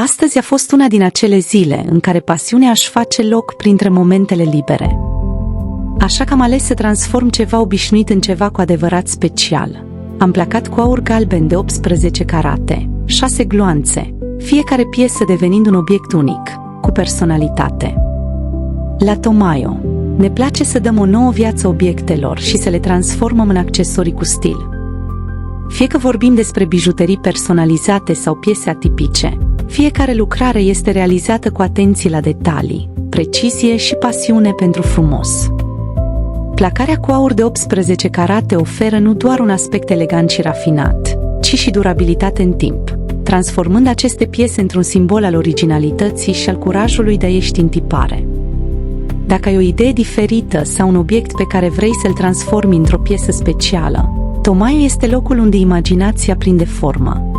Astăzi a fost una din acele zile în care pasiunea își face loc printre momentele libere. Așa că am ales să transform ceva obișnuit în ceva cu adevărat special. Am placat cu aur galben de 18 carate, 6 gloanțe, fiecare piesă devenind un obiect unic, cu personalitate. La Tomaio, ne place să dăm o nouă viață obiectelor și să le transformăm în accesorii cu stil. Fie că vorbim despre bijuterii personalizate sau piese atipice, fiecare lucrare este realizată cu atenție la detalii, precizie și pasiune pentru frumos. Placarea cu aur de 18 carate oferă nu doar un aspect elegant și rafinat, ci și durabilitate în timp, transformând aceste piese într-un simbol al originalității și al curajului de a ieși din tipare. Dacă ai o idee diferită sau un obiect pe care vrei să-l transformi într-o piesă specială, Tomaio este locul unde imaginația prinde formă.